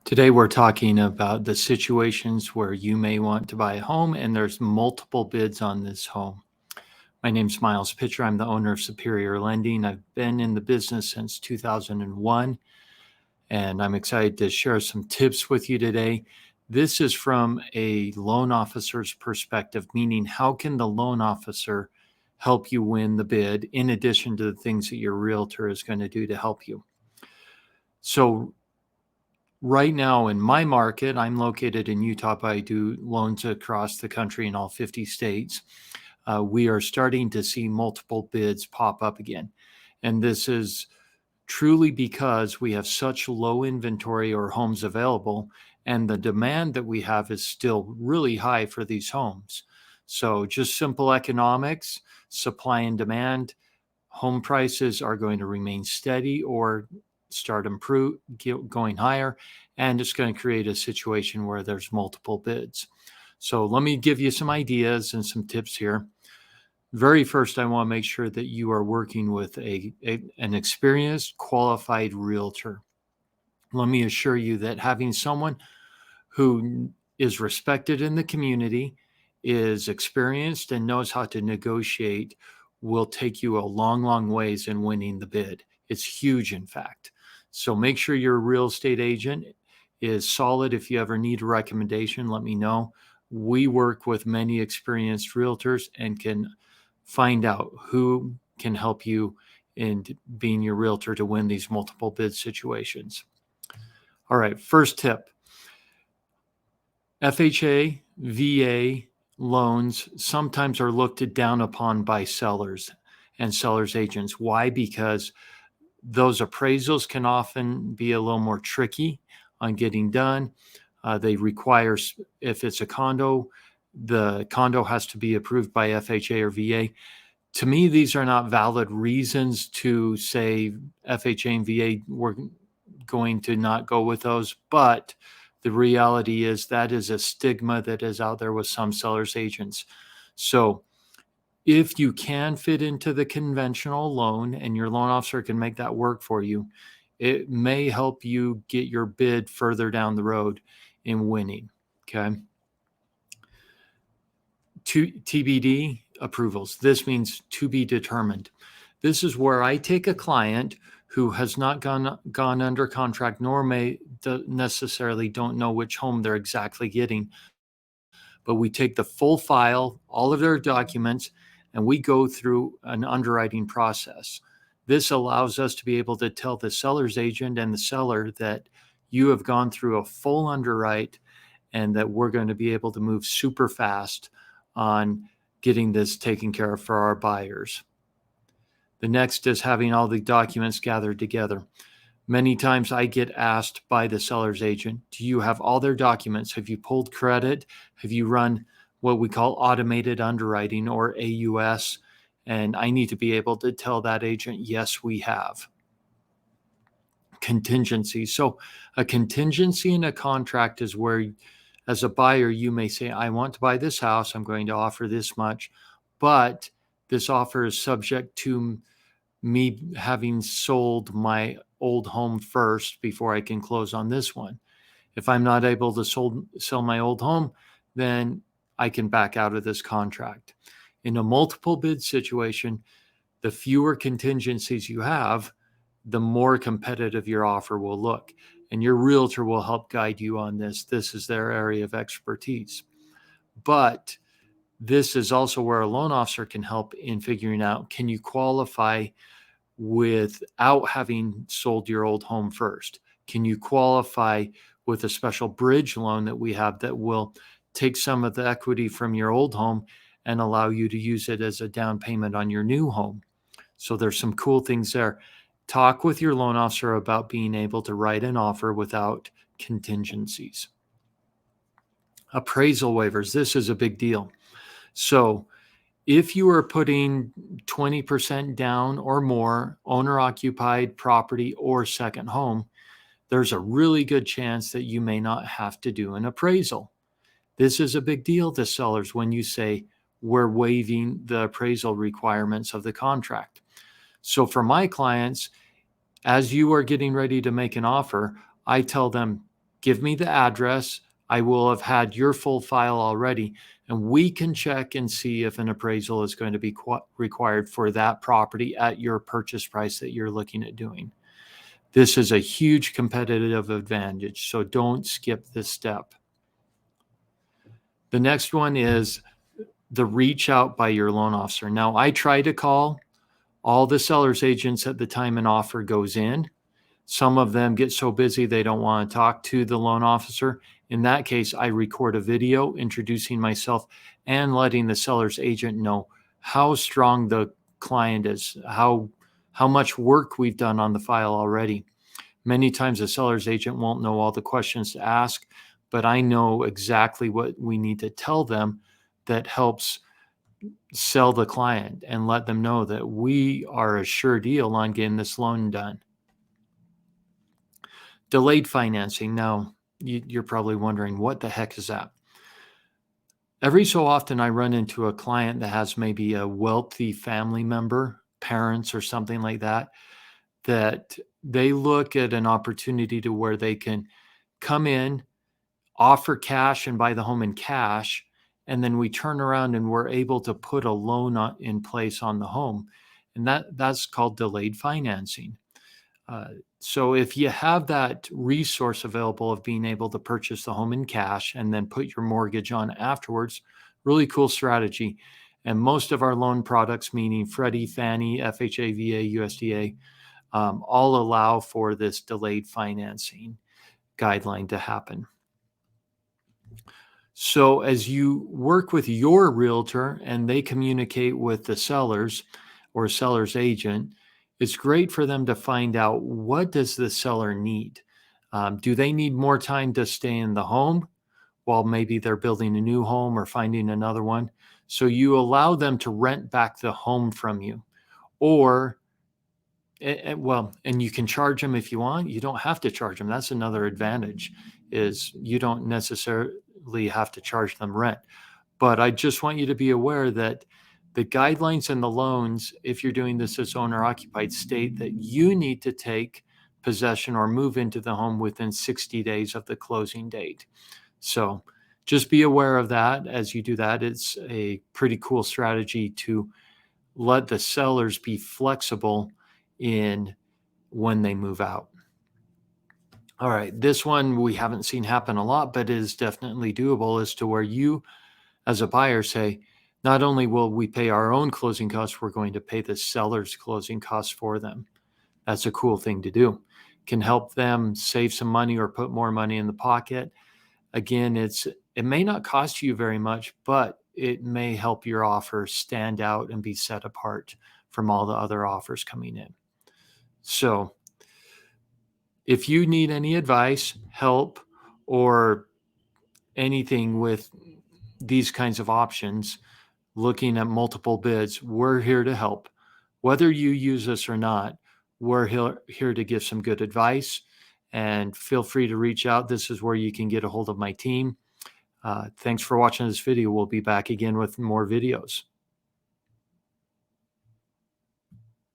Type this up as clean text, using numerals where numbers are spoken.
Today, we're talking about the situations where you may want to buy a home and there's multiple bids on this home. My name's Miles Pitcher. I'm the owner of Superior Lending. I've been in the business since 2001, and I'm excited to share some tips with you today. This is from a loan officer's perspective, meaning how can the loan officer help you win the bid in addition to the things that your realtor is going to do to help you. So right now in my market, I'm located in Utah, but I do loans across the country in all 50 states. We are starting to see multiple bids pop up again. And this is truly because we have such low inventory or homes available, and the demand that we have is still really high for these homes. So just simple economics, supply and demand, home prices are going to remain steady or start going higher, and it's going to create a situation where there's multiple bids. So let me give you some ideas and some tips here. Very first, I want to make sure that you are working with an experienced, qualified realtor. Let me assure you that having someone who is respected in the community, is experienced, and knows how to negotiate will take you a long, long ways in winning the bid. It's huge, in fact. So make sure your real estate agent is solid. If you ever need a recommendation, let me know. We work with many experienced realtors and can find out who can help you in being your realtor to win these multiple bid situations. All right, first tip. FHA, VA loans sometimes are looked down upon by sellers and sellers agents. Why? Because those appraisals can often be a little more tricky on getting done. They require, if it's a condo, the condo has to be approved by FHA or VA. To me, these are not valid reasons to say FHA and VA, we're going to not go with those, but the reality is that is a stigma that is out there with some sellers agents. So if you can fit into the conventional loan and your loan officer can make that work for you, it may help you get your bid further down the road in winning. Okay. TBD approvals. This means to be determined. This is where I take a client who has not gone under contract, nor necessarily don't know which home they're exactly getting. But we take the full file, all of their documents, and we go through an underwriting process. This allows us to be able to tell the seller's agent and the seller that you have gone through a full underwrite and that we're going to be able to move super fast on getting this taken care of for our buyers. The next is having all the documents gathered together. Many times I get asked by the seller's agent, do you have all their documents? Have you pulled credit? Have you run what we call automated underwriting or AUS? And I need to be able to tell that agent, yes, we have. Contingency. So a contingency in a contract is where, as a buyer, you may say, I want to buy this house. I'm going to offer this much, but this offer is subject to me having sold my old home first before I can close on this one. If I'm not able to sell my old home, then I can back out of this contract. In a multiple bid situation, the fewer contingencies you have, the more competitive your offer will look. And your realtor will help guide you on this. This is their area of expertise. But this is also where a loan officer can help in figuring out, can you qualify without having sold your old home first? Can you qualify with a special bridge loan that we have that will take some of the equity from your old home and allow you to use it as a down payment on your new home? So there's some cool things there. Talk with your loan officer about being able to write an offer without contingencies. Appraisal waivers. This is a big deal. So if you are putting 20% down or more, owner-occupied property or second home, there's a really good chance that you may not have to do an appraisal. This is a big deal to sellers when you say, we're waiving the appraisal requirements of the contract. So for my clients, as you are getting ready to make an offer, I tell them, Give me the address. I will have had your full file already, and we can check and see if an appraisal is going to be required for that property at your purchase price that you're looking at doing. This is a huge competitive advantage, so don't skip this step. The next one is the reach out by your loan officer. Now, I try to call all the seller's agents at the time an offer goes in. Some of them get so busy they don't want to talk to the loan officer. In that case, I record a video introducing myself and letting the seller's agent know how strong the client is, how much work we've done on the file already. Many times the seller's agent won't know all the questions to ask, but I know exactly what we need to tell them that helps sell the client and let them know that we are a sure deal on getting this loan done. Delayed financing. Now, you're probably wondering, what the heck is that? Every so often, I run into a client that has maybe a wealthy family member, parents or something like that, that they look at an opportunity to where they can come in, offer cash and buy the home in cash, and then we turn around and we're able to put a loan in place on the home. And that's called delayed financing. So if you have that resource available of being able to purchase the home in cash and then put your mortgage on afterwards, really cool strategy. And most of our loan products, meaning Freddie, Fannie, FHA, VA, USDA, all allow for this delayed financing guideline to happen. So as you work with your realtor and they communicate with the sellers or seller's agent, it's great for them to find out, what does the seller need? Do they need more time to stay in the home while maybe they're building a new home or finding another one? So you allow them to rent back the home from you, or and you can charge them if you want. You don't have to charge them. That's another advantage, is you don't necessarily have to charge them rent. But I just want you to be aware that the guidelines and the loans, if you're doing this as owner occupied, state that you need to take possession or move into the home within 60 days of the closing date. So just be aware of that as you do that. It's a pretty cool strategy to let the sellers be flexible in when they move out. All right, this one we haven't seen happen a lot, but is definitely doable, as to where you as a buyer say, not only will we pay our own closing costs, we're going to pay the seller's closing costs for them. That's a cool thing to do. Can help them save some money or put more money in the pocket. Again, it may not cost you very much, but it may help your offer stand out and be set apart from all the other offers coming in. So if you need any advice, help, or anything with these kinds of options, looking at multiple bids, we're here to help. Whether you use us or not, we're here to give some good advice, and feel free to reach out. This is where you can get a hold of my team. Thanks for watching this video. We'll be back again with more videos.